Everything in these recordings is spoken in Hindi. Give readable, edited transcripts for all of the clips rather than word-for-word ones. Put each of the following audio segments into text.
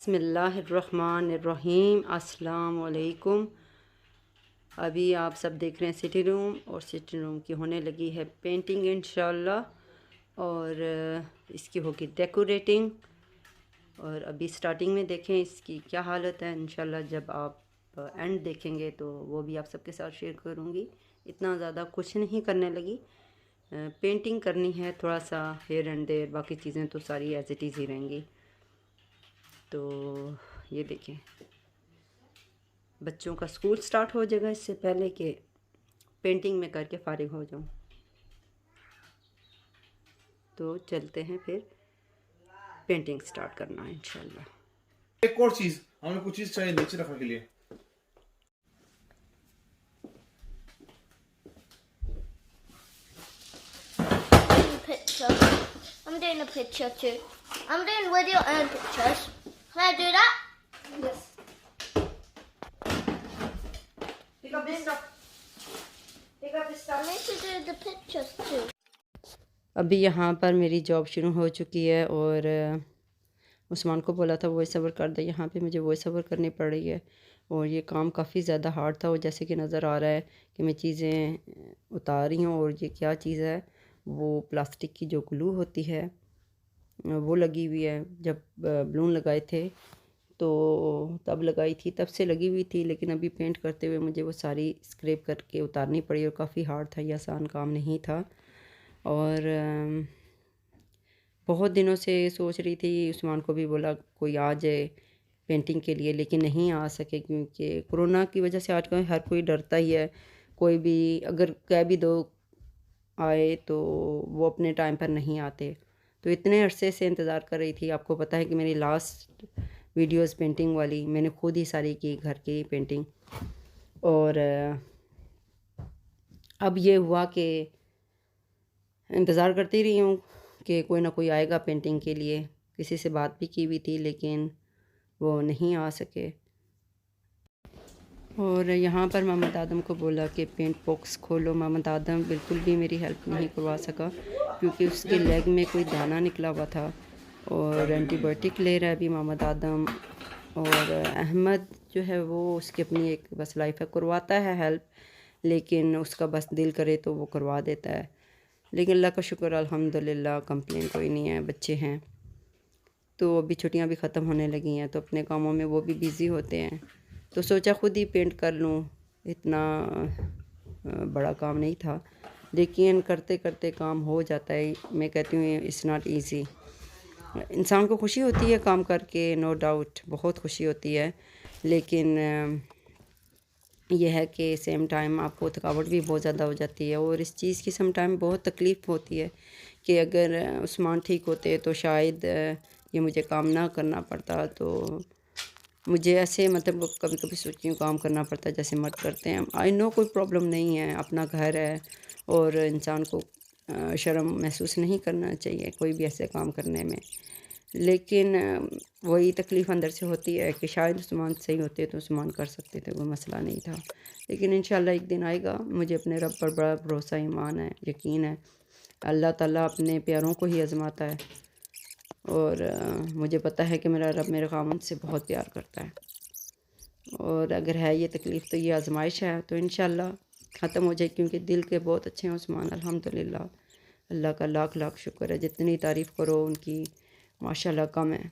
बिस्मिल्लाहिर्रहमानिर्रहीम। अस्सलाम वालेकुम। अभी आप सब देख रहे हैं सिटिंग रूम, और सिटिंग रूम की होने लगी है पेंटिंग इंशाल्लाह, और इसकी होगी डेकोरेटिंग। और अभी स्टार्टिंग में देखें इसकी क्या हालत है। इंशाल्लाह जब आप एंड देखेंगे तो वो भी आप सबके साथ शेयर करूँगी। इतना ज़्यादा कुछ नहीं करने लगी, पेंटिंग करनी है थोड़ा सा हेयर एंड देयर, बाकी चीज़ें तो सारी एज इट इज़ ही रहेंगी। तो ये देखें, बच्चों का स्कूल स्टार्ट हो जाएगा इससे पहले कि पेंटिंग में करके फारिग हो जाऊं। तो चलते हैं फिर पेंटिंग स्टार्ट करना है इंशाल्लाह। एक और चीज हमें कुछ चीज चाहिए नीचे रखने के लिए। Picture. I'm doing a picture too. I'm doing video and pictures. Can I do that? Yes. Pick up this stuff. Pick up this I stuff. need to do the pictures too. अभी यहाँ पर मेरी जॉब शुरू हो चुकी है, और उस्मान को बोला था वॉइस ओवर कर दे। यहाँ पे मुझे वॉइस ओवर करनी पड़ रही है, और ये काम काफ़ी ज़्यादा हार्ड था। और जैसे कि नज़र आ रहा है कि मैं चीज़ें उतार रही हूँ, और ये क्या चीज़ है, वो प्लास्टिक की जो ग्लू होती है वो लगी हुई है। जब बलून लगाए थे तो तब लगाई थी, तब से लगी हुई थी, लेकिन अभी पेंट करते हुए मुझे वो सारी स्क्रैप करके उतारनी पड़ी, और काफ़ी हार्ड था, ये आसान काम नहीं था। और बहुत दिनों से सोच रही थी, उस्मान को भी बोला कोई आ जाए पेंटिंग के लिए, लेकिन नहीं आ सके क्योंकि कोरोना की वजह से आजकल हर कोई डरता ही है। कोई भी अगर कह भी दो आए तो वो अपने टाइम पर नहीं आते। तो इतने अरसे से इंतज़ार कर रही थी। आपको पता है कि मेरी लास्ट वीडियोस पेंटिंग वाली मैंने खुद ही सारी की, घर की पेंटिंग। और अब ये हुआ कि इंतज़ार करती रही हूँ कि कोई ना कोई आएगा पेंटिंग के लिए। किसी से बात भी की हुई थी, लेकिन वो नहीं आ सके। और यहाँ पर मोहम्मद आदम को बोला कि पेंट बॉक्स खोलो। मोहम्मद आदम बिल्कुल भी मेरी हेल्प नहीं करवा सका, क्योंकि उसके लेग में कोई दाना निकला हुआ था, और एंटीबायोटिक ले रहा है अभी मोहम्मद आदम। और अहमद जो है वो उसकी अपनी एक बस लाइफ है, करवाता है हेल्प, लेकिन उसका बस दिल करे तो वो करवा देता है। लेकिन अल्लाह का शुक्र अल्हम्दुलिल्लाह, कंप्लेन कोई नहीं है। बच्चे हैं तो अभी छुट्टियां भी ख़त्म होने लगी हैं, तो अपने कामों में वो भी बिज़ी होते हैं। तो सोचा खुद ही पेंट कर लूँ। इतना बड़ा काम नहीं था, लेकिन करते करते काम हो जाता है। मैं कहती हूँ इट्स नॉट ईज़ी। इंसान को खुशी होती है काम करके, नो डाउट बहुत खुशी होती है, लेकिन यह है कि सेम टाइम आपको थकावट भी बहुत ज़्यादा हो जाती है। और इस चीज़ की सम टाइम बहुत तकलीफ़ होती है कि अगर उस्मान ठीक होते तो शायद ये मुझे काम ना करना पड़ता। तो मुझे ऐसे मतलब कभी कभी सोचती हूँ काम करना पड़ता जैसे मर्द करते हैं। आई नो कोई प्रॉब्लम नहीं है, अपना घर है, और इंसान को शर्म महसूस नहीं करना चाहिए कोई भी ऐसे काम करने में। लेकिन वही तकलीफ़ अंदर से होती है कि शायद उस्मान सही होते तो उस्मान कर सकते थे, कोई मसला नहीं था। लेकिन इंशाल्लाह एक दिन आएगा। मुझे अपने रब पर बड़ा भरोसा, ईमान है, यकीन है। अल्लाह ताला अपने प्यारों को ही आज़माता है, और मुझे पता है कि मेरा रब मेरे ख़ामद से बहुत प्यार करता है। और अगर है ये तकलीफ़ तो ये आजमाइश है, तो इंशाल्लाह ख़त्म हो जाए, क्योंकि दिल के बहुत अच्छे हैं उस्मान, अल्हम्दुलिल्लाह। अल्लाह का लाख लाख शुक्र है, जितनी तारीफ़ करो उनकी माशाल्लाह कम है।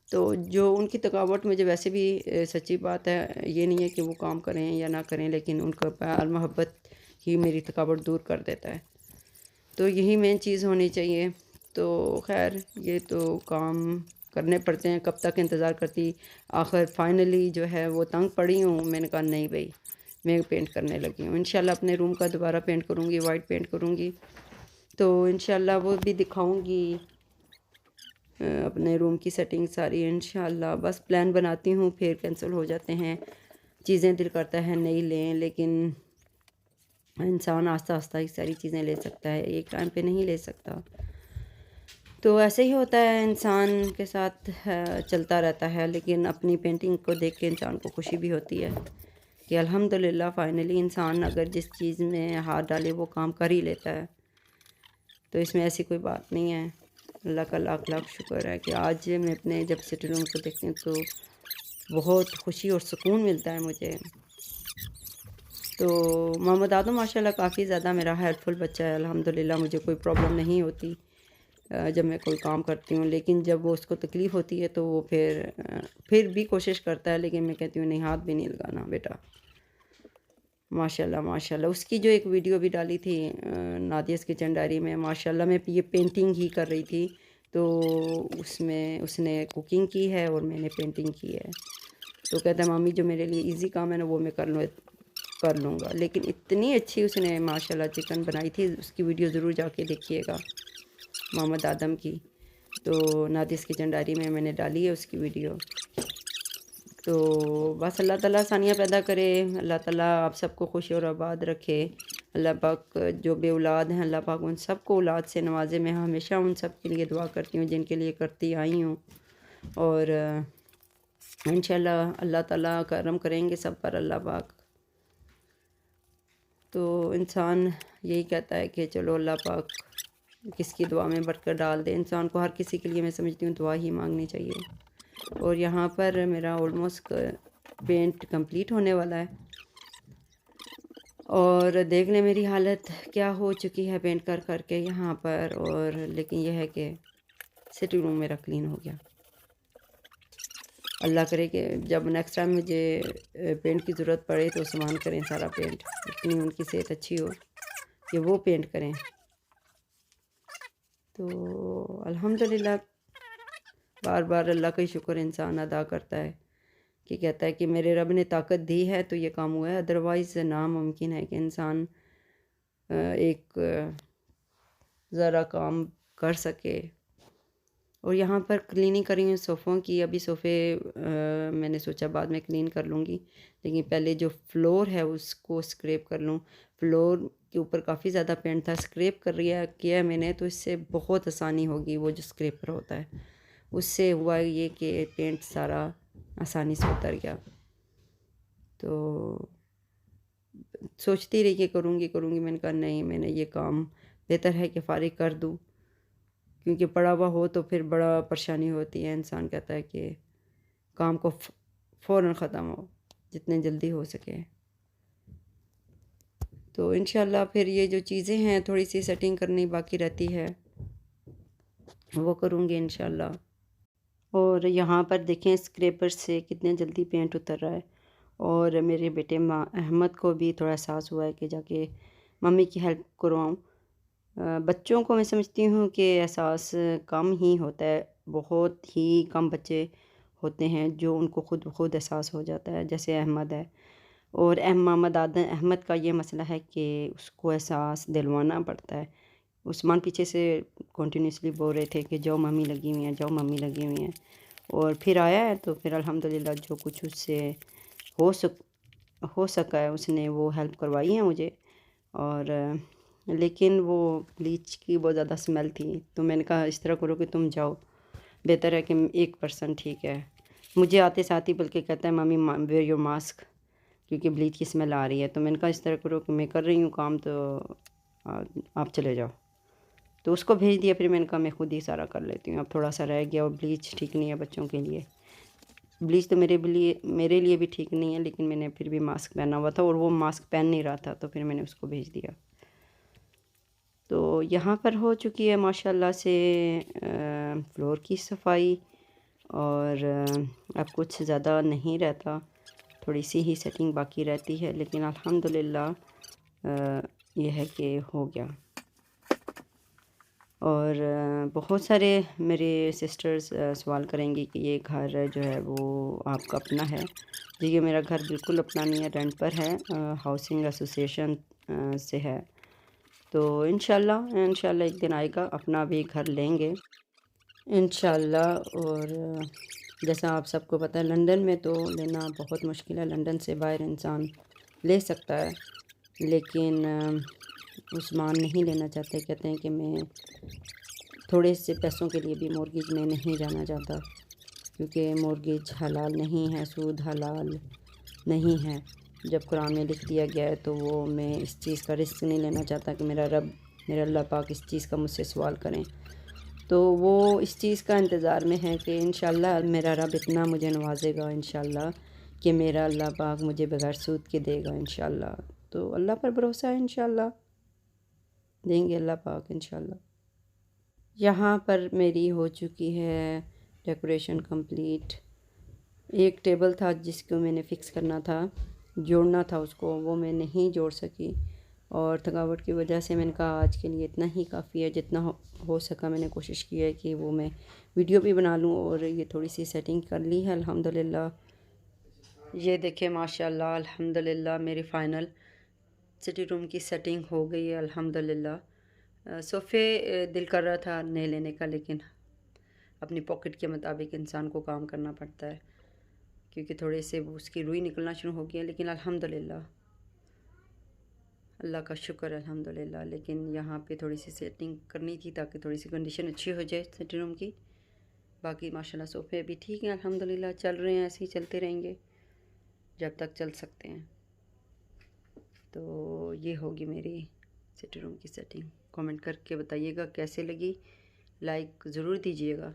तो जो उनकी थकावट मुझे वैसे भी सच्ची बात है, ये नहीं है कि वो काम करें या ना करें, लेकिन उनका प्यार मोहब्बत ही मेरी थकावट दूर कर देता है। तो यही मेन चीज़ होनी चाहिए। तो खैर ये तो काम करने पड़ते हैं, कब तक इंतज़ार करती। आखिर फाइनली जो है वो तंग पड़ी हूँ। मैंने कहा नहीं भाई, मैं पेंट करने लगी हूँ। इंशाल्लाह अपने रूम का दोबारा पेंट करूँगी, वाइट पेंट करूँगी। तो इंशाल्लाह वो भी दिखाऊँगी, अपने रूम की सेटिंग सारी इंशाल्लाह। बस प्लान बनाती हूँ, फिर कैंसिल हो जाते हैं। चीज़ें दिल करता है नहीं लें, लेकिन इंसान आस्ता आस्ता ही सारी चीज़ें ले सकता है, एक टाइम पे नहीं ले सकता। तो ऐसे ही होता है, इंसान के साथ चलता रहता है। लेकिन अपनी पेंटिंग को देख के इंसान को खुशी भी होती है कि अल्हम्दुलिल्लाह फाइनली इंसान अगर जिस चीज़ में हाथ डाले वो काम कर ही लेता है। तो इसमें ऐसी कोई बात नहीं है। अल्लाह का लाख लाख शुक्र है कि आज मैं अपने जब सिटी रूम को देखती हूँ तो बहुत खुशी और सुकून मिलता है मुझे। तो मोहम्मद आदम माशाल्लाह काफ़ी ज़्यादा मेरा हेल्पफुल बच्चा है, अल्हम्दुलिल्लाह मुझे कोई प्रॉब्लम नहीं होती जब मैं कोई काम करती हूँ। लेकिन जब वो उसको तकलीफ़ होती है तो वो फिर भी कोशिश करता है, लेकिन मैं कहती हूँ नहीं, हाथ भी नहीं लगाना बेटा। माशाल्लाह माशाल्लाह उसकी जो एक वीडियो भी डाली थी नादियाज़ किचन डायरी में, माशाल्लाह मैं ये पेंटिंग ही कर रही थी तो उसमें उसने कुकिंग की है और मैंने पेंटिंग की है। तो कहता है मामी जो मेरे लिए इजी काम है ना वो मैं कर लूँगा। लेकिन इतनी अच्छी उसने माशाल्लाह चिकन बनाई थी, उसकी वीडियो ज़रूर जाके देखिएगा मोहम्मद आदम की। तो नादियाज़ किचन डायरी में मैंने डाली है उसकी वीडियो। तो बस अल्लाह ताला आसानियाँ पैदा करे, अल्लाह ताला आप सबको खुश और आबाद रखे। अल्लाह पाक जो बे औलाद हैं अल्लाह पाक उन सबको औलाद से नवाजे। मैं हमेशा उन सब के लिए दुआ करती हूँ जिनके लिए करती आई हूँ, और इंशाल्लाह अल्लाह ताला करम करेंगे सब पर अल्लाह पाक। तो इंसान यही कहता है कि चलो अल्लाह पाक किसकी दुआ में बरकत डाल दे। इंसान को हर किसी के लिए मैं समझती हूँ दुआ ही मांगनी चाहिए। और यहाँ पर मेरा ऑलमोस्ट पेंट कंप्लीट होने वाला है, और देख लें मेरी हालत क्या हो चुकी है पेंट कर कर के यहाँ पर। और लेकिन यह है कि सिटी रूम मेरा क्लीन हो गया। अल्लाह करे कि जब नेक्स्ट टाइम मुझे पेंट की ज़रूरत पड़े तो उस्मान करें सारा पेंट, इतनी उनकी सेहत अच्छी हो कि वो पेंट करें। तो अल्हम्दुलिल्लाह बार बार अल्लाह का ही शुक्र इंसान अदा करता है कि कहता है कि मेरे रब ने ताकत दी है तो ये काम हुआ है, अदरवाइज़ नामुमकिन है कि इंसान एक ज़रा काम कर सके। और यहाँ पर क्लीनिंग करी हूँ सोफ़ों की। अभी सोफ़े मैंने सोचा बाद में क्लीन कर लूँगी, लेकिन पहले जो फ्लोर है उसको स्क्रैप कर लूँ। फ्लोर के ऊपर काफ़ी ज़्यादा पेंट था, स्क्रैप किया मैंने, तो इससे बहुत आसानी होगी। वो जो स्क्रैपर होता है उससे हुआ ये कि पेंट सारा आसानी से उतर गया। तो सोचती रही कि करूँगी, मैंने कहा नहीं, मैंने ये काम बेहतर है कि फ़ारिग कर दूँ, क्योंकि पड़ा हुआ हो तो फिर बड़ा परेशानी होती है। इंसान कहता है कि काम को फ़ौरन ख़त्म हो, जितने जल्दी हो सके। तो इंशाल्लाह फिर ये जो चीज़ें हैं थोड़ी सी सेटिंग करनी बाकी रहती है, वो करूँगी इंशाल्लाह। और यहाँ पर देखें स्क्रैपर से कितने जल्दी पेंट उतर रहा है। और मेरे बेटे अहमद को भी थोड़ा एहसास हुआ है कि जाके मम्मी की हेल्प करवाऊँ। बच्चों को मैं समझती हूँ कि एहसास कम ही होता है, बहुत ही कम बच्चे होते हैं जो उनको खुद ब खुद एहसास हो जाता है, जैसे अहमद है। और मोहम्मद अहमद का ये मसला है कि उसको एहसास दिलवाना पड़ता है। उस्मान पीछे से कंटिन्यूसली बोल रहे थे कि जाओ मम्मी लगी हुई हैं, जाओ मम्मी लगी हुई हैं। और फिर आया है तो फिर अल्हम्दुलिल्लाह जो कुछ उससे हो सका है उसने वो हेल्प करवाई है मुझे। और लेकिन वो ब्लीच की बहुत ज़्यादा स्मेल थी, तो मैंने कहा इस तरह करो कि तुम जाओ, बेहतर है कि एक पर्सन ठीक है। मुझे आते साथ ही बल्कि कहता है मम्मी वेयर योर मास्क, क्योंकि ब्लीच की स्मेल आ रही है। तो मैंने कहा इस तरह करो कि मैं कर रही हूँ काम, तो आप चले जाओ। तो उसको भेज दिया। फिर मैंने कहा मैं खुद ही सारा कर लेती हूँ, अब थोड़ा सा रह गया। और ब्लीच ठीक नहीं है बच्चों के लिए, ब्लीच तो मेरे लिए भी ठीक नहीं है, लेकिन मैंने फिर भी मास्क पहना हुआ था और वो मास्क पहन नहीं रहा था, तो फिर मैंने उसको भेज दिया। तो यहाँ पर हो चुकी है माशाल्लाह से फ्लोर की सफाई। और अब कुछ ज़्यादा नहीं रहता, थोड़ी सी ही सेटिंग बाकी रहती है, लेकिन अल्हम्दुलिल्लाह यह है कि हो गया। और बहुत सारे मेरे सिस्टर्स सवाल करेंगी कि ये घर जो है वो आपका अपना है। जी ये मेरा घर बिल्कुल अपना नहीं है, रेंट पर है, हाउसिंग एसोसिएशन से है। तो इंशाल्लाह एक दिन आएगा, अपना भी घर लेंगे इंशाल्लाह। और जैसा आप सबको पता है लंदन में तो लेना बहुत मुश्किल है, लंदन से बाहर इंसान ले सकता है, लेकिन उस्मान नहीं लेना चाहते। कहते हैं कि मैं थोड़े से पैसों के लिए भी मॉर्गेज में नहीं जाना चाहता, क्योंकि मॉर्गेज हलाल नहीं है, सूद हलाल नहीं है। जब कुरान में लिख दिया गया है तो वो मैं इस चीज़ का रिस्क नहीं लेना चाहता कि मेरा अल्लाह पाक इस चीज़ का मुझसे सवाल करें। तो वो इस चीज़ का इंतज़ार में है कि इंशाल्लाह मेरा रब इतना मुझे नवाजेगा इंशाल्लाह कि मेरा अल्लाह पाक मुझे बगैर सूद के देगा इंशाल्लाह। तो अल्लाह पर भरोसा है, इंशाल्लाह देंगे अल्लाह पाक इंशाल्लाह। यहाँ पर मेरी हो चुकी है डेकोरेशन कंप्लीट। एक टेबल था जिसको मैंने फ़िक्स करना था, जोड़ना था उसको, वो मैं नहीं जोड़ सकी और थकावट की वजह से मैंने कहा आज के लिए इतना ही काफ़ी है। जितना हो सका मैंने कोशिश की है कि वो मैं वीडियो भी बना लूँ और ये थोड़ी सी सेटिंग कर ली है अल्हम्दुलिल्लाह। ये देखें माशाल्लाह अल्हम्दुलिल्लाह मेरी फ़ाइनल सिटी रूम की सेटिंग हो गई है अल्हम्दुलिल्लाह। सोफ़े दिल कर रहा था नहीं लेने का, लेकिन अपनी पॉकेट के मुताबिक इंसान को काम करना पड़ता है क्योंकि थोड़े से उसकी रुई निकलना शुरू हो गई है। लेकिन अल्हम्दुलिल्लाह अल्लाह का शुक्र अल्हम्दुलिल्लाह। लेकिन यहाँ पे थोड़ी सी सेटिंग करनी थी ताकि थोड़ी सी कंडीशन अच्छी हो जाए सिटी रूम की। बाकी माशाल्लाह सोफ़े अभी ठीक हैं अल्हम्दुलिल्लाह, चल रहे हैं, ऐसे ही चलते रहेंगे जब तक चल सकते हैं। तो ये होगी मेरी सिटी रूम की सेटिंग। कमेंट करके बताइएगा कैसे लगी, लाइक ज़रूर दीजिएगा।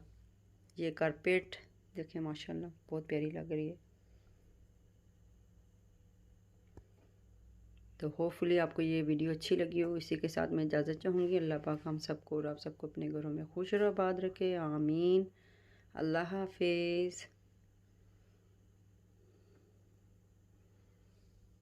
ये कारपेट देखिए माशाल्लाह बहुत प्यारी लग रही है। तो होपफुली आपको ये वीडियो अच्छी लगी हो। इसी के साथ मैं इजाज़त चाहूँगी। अल्लाह पाक हम सबको और आप सबको अपने घरों में खुश और आबाद रखे, आमीन। अल्लाह हाफिज़।